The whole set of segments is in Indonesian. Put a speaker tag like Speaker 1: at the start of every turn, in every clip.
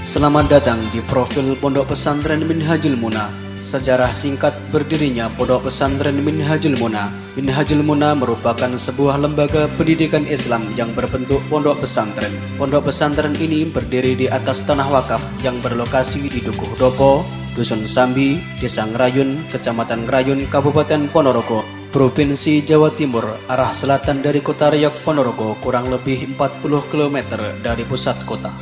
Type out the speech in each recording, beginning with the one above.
Speaker 1: Selamat datang di profil Pondok Pesantren Minhajul Muna. Sejarah singkat berdirinya Pondok Pesantren Minhajul Muna. Minhajul Muna merupakan sebuah lembaga pendidikan Islam yang berbentuk pondok pesantren. Pondok pesantren ini berdiri di atas tanah wakaf yang berlokasi di Dukuh Dopo, Dusun Sambi, Desa Ngrayun, Kecamatan Ngrayun, Kabupaten Ponorogo, Provinsi Jawa Timur, arah selatan dari Kota Riok, Ponorogo, kurang lebih 40 km dari pusat kota.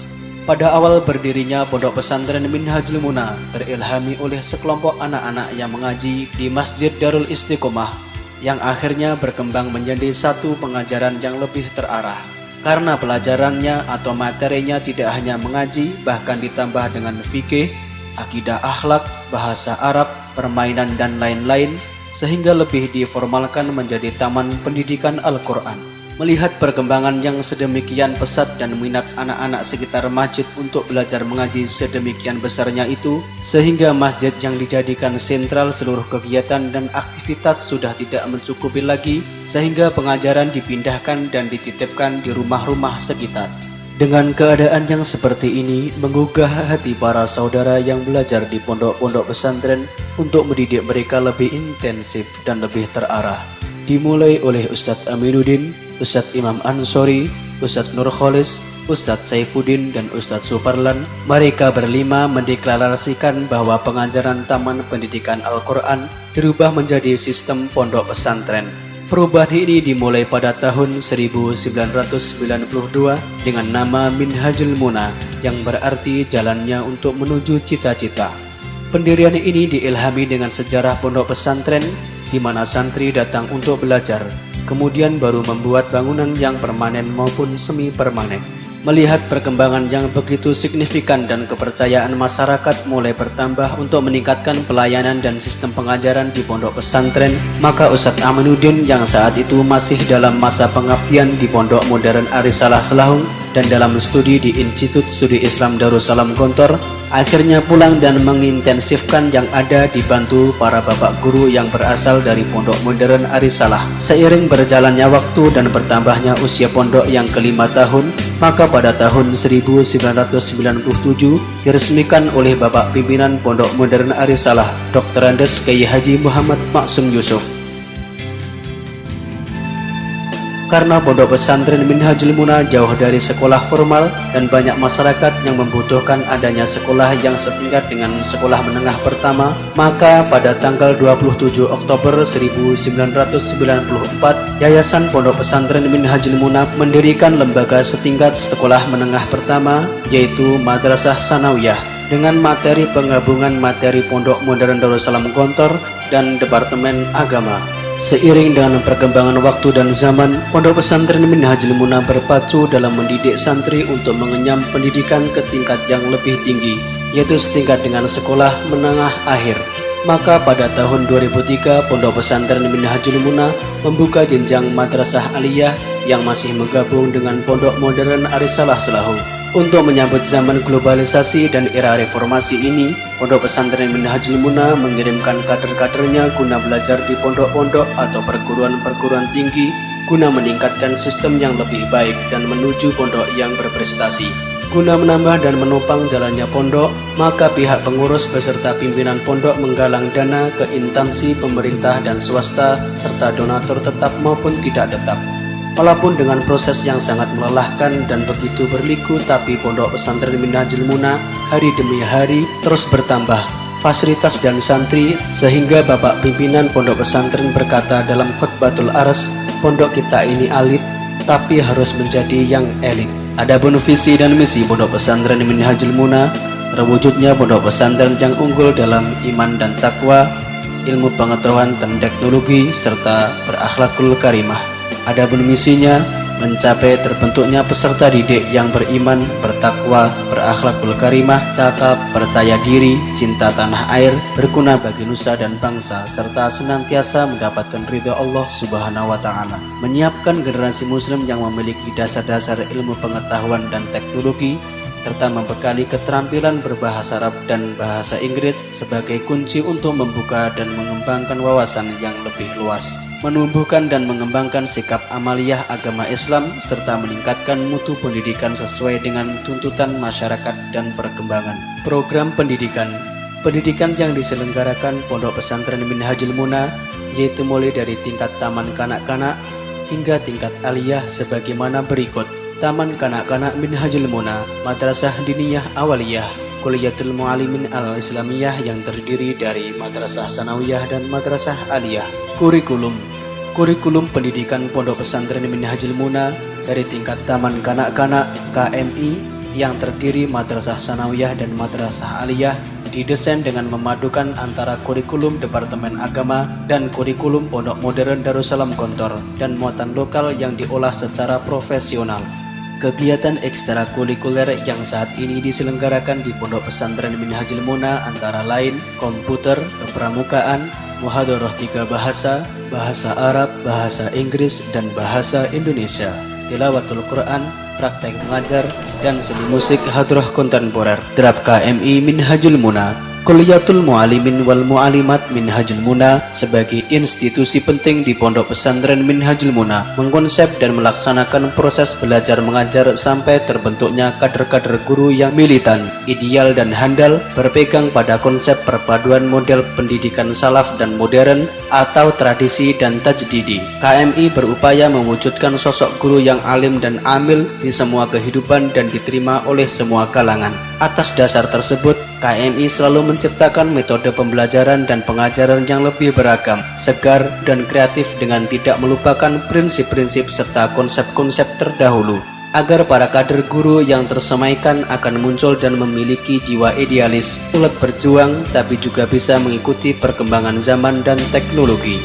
Speaker 1: Pada awal berdirinya Pondok Pesantren Minhajul Muna terilhami oleh sekelompok anak-anak yang mengaji di Masjid Darul Istiqomah yang akhirnya berkembang menjadi satu pengajaran yang lebih terarah. Karena pelajarannya atau materinya tidak hanya mengaji, bahkan ditambah dengan fikih, akidah akhlak, bahasa Arab, permainan dan lain-lain, sehingga lebih diformalkan menjadi Taman Pendidikan Al-Quran. Melihat perkembangan yang sedemikian pesat dan minat anak-anak sekitar masjid untuk belajar mengaji sedemikian besarnya itu, sehingga masjid yang dijadikan sentral seluruh kegiatan dan aktivitas sudah tidak mencukupi lagi, sehingga pengajaran dipindahkan dan dititipkan di rumah-rumah sekitar. Dengan keadaan yang seperti ini, menggugah hati para saudara yang belajar di pondok-pondok pesantren untuk mendidik mereka lebih intensif dan lebih terarah. Dimulai oleh Ustadz Aminuddin, Ustadz Imam Ansori, Ustadz Nurkholis, Ustadz Saifuddin, dan Ustadz Suparlan. Mereka berlima mendeklarasikan bahwa pengajaran Taman Pendidikan Al-Quran dirubah menjadi sistem pondok pesantren. Perubahan ini dimulai pada tahun 1992 dengan nama Minhajul Muna yang berarti jalannya untuk menuju cita-cita. Pendirian ini diilhami dengan sejarah pondok pesantren di mana santri datang untuk belajar, kemudian baru membuat bangunan yang permanen maupun semi permanen. Melihat perkembangan yang begitu signifikan dan kepercayaan masyarakat mulai bertambah untuk meningkatkan pelayanan dan sistem pengajaran di pondok pesantren, maka Ustadz Aminuddin yang saat itu masih dalam masa pengabdian di Pondok Modern Arisalah Selahung dan dalam studi di Institut Studi Islam Darussalam Gontor, akhirnya pulang dan mengintensifkan yang ada dibantu para bapak guru yang berasal dari Pondok Modern Arisalah. Seiring berjalannya waktu dan bertambahnya usia pondok yang ke-5 tahun, maka pada tahun 1997 diresmikan oleh Bapak Pimpinan Pondok Modern Arisalah, Dr. Andes Kiai Haji Muhammad Maksum Yusuf. Karena pondok pesantren Minhajul Muna jauh dari sekolah formal dan banyak masyarakat yang membutuhkan adanya sekolah yang setingkat dengan sekolah menengah pertama, maka pada tanggal 27 Oktober 1994, Yayasan Pondok Pesantren Minhajul Muna mendirikan lembaga setingkat sekolah menengah pertama, yaitu Madrasah Sanawiyah, dengan materi penggabungan materi Pondok Modern Darussalam Gontor dan Departemen Agama. Seiring dengan perkembangan waktu dan zaman, Pondok Pesantren Minhajul Muna berpacu dalam mendidik santri untuk mengenyam pendidikan ke tingkat yang lebih tinggi, yaitu setingkat dengan sekolah menengah akhir. Maka pada tahun 2003, Pondok Pesantren Minhajul Muna membuka jenjang Madrasah Aliyah yang masih menggabung dengan Pondok Modern Arisalah Selahung. Untuk menyambut zaman globalisasi dan era reformasi ini, Pondok Pesantren Minhajul Muna mengirimkan kader-kadernya guna belajar di pondok-pondok atau perguruan-perguruan tinggi guna meningkatkan sistem yang lebih baik dan menuju pondok yang berprestasi. Guna menambah dan menopang jalannya pondok, maka pihak pengurus beserta pimpinan pondok menggalang dana ke instansi pemerintah dan swasta serta donatur tetap maupun tidak tetap. Walaupun dengan proses yang sangat melelahkan dan begitu berliku, tapi Pondok Pesantren Minhajul Muna hari demi hari terus bertambah fasilitas dan santri, sehingga Bapak Pimpinan Pondok Pesantren berkata dalam khutbatul ars, pondok kita ini alit, tapi harus menjadi yang elit. Adapun visi dan misi Pondok Pesantren Minhajul Muna, terwujudnya pondok pesantren yang unggul dalam iman dan takwa, ilmu pengetahuan dan teknologi, serta berakhlakul karimah. Adapun misinya, mencapai terbentuknya peserta didik yang beriman, bertakwa, berakhlakul karimah, cakap, percaya diri, cinta tanah air, berguna bagi nusa dan bangsa, serta senantiasa mendapatkan ridha Allah Subhanahu wa Ta'ala. Menyiapkan generasi muslim yang memiliki dasar-dasar ilmu pengetahuan dan teknologi, serta membekali keterampilan berbahasa Arab dan bahasa Inggris sebagai kunci untuk membuka dan mengembangkan wawasan yang lebih luas, menumbuhkan dan mengembangkan sikap amaliyah agama Islam, serta meningkatkan mutu pendidikan sesuai dengan tuntutan masyarakat dan perkembangan. Program pendidikan yang diselenggarakan Pondok Pesantren Minhajul Muna yaitu mulai dari tingkat taman kanak-kanak hingga tingkat aliyah sebagaimana berikut. Taman Kanak-Kanak Minhajul Muna, Madrasah Diniyah Awaliyah, Kuliyatul Muallimin Al-Islamiyah yang terdiri dari Madrasah Sanawiyah dan Madrasah Aliyah. Kurikulum pendidikan Pondok Pesantren Minhajul Muna dari tingkat Taman Kanak-Kanak KMI yang terdiri Madrasah Sanawiyah dan Madrasah Aliyah didesain dengan memadukan antara kurikulum Departemen Agama dan kurikulum Pondok Modern Darussalam Gontor dan muatan lokal yang diolah secara profesional. Kegiatan ekstrakurikuler yang saat ini diselenggarakan di Pondok Pesantren Minhajul Muna antara lain komputer, kepramukaan, muhadharah 3 bahasa, bahasa Arab, bahasa Inggris, dan bahasa Indonesia, tilawatul Quran, praktek mengajar, dan seni musik hadrah kontemporer. Draft KMI Minhajul Muna, Kuliyatul Muallimin wal Muallimat Minhajul Muna sebagai institusi penting di Pondok Pesantren Minhajul Muna mengkonsep dan melaksanakan proses belajar mengajar sampai terbentuknya kader-kader guru yang militan, ideal dan handal, berpegang pada konsep perpaduan model pendidikan salaf dan modern atau tradisi dan tajdidi. KMI berupaya mewujudkan sosok guru yang alim dan amil di semua kehidupan dan diterima oleh semua kalangan. Atas dasar tersebut, KMI selalu menciptakan metode pembelajaran dan pengajaran yang lebih beragam, segar, dan kreatif dengan tidak melupakan prinsip-prinsip serta konsep-konsep terdahulu, agar para kader guru yang tersemaikan akan muncul dan memiliki jiwa idealis, ulet berjuang, tapi juga bisa mengikuti perkembangan zaman dan teknologi.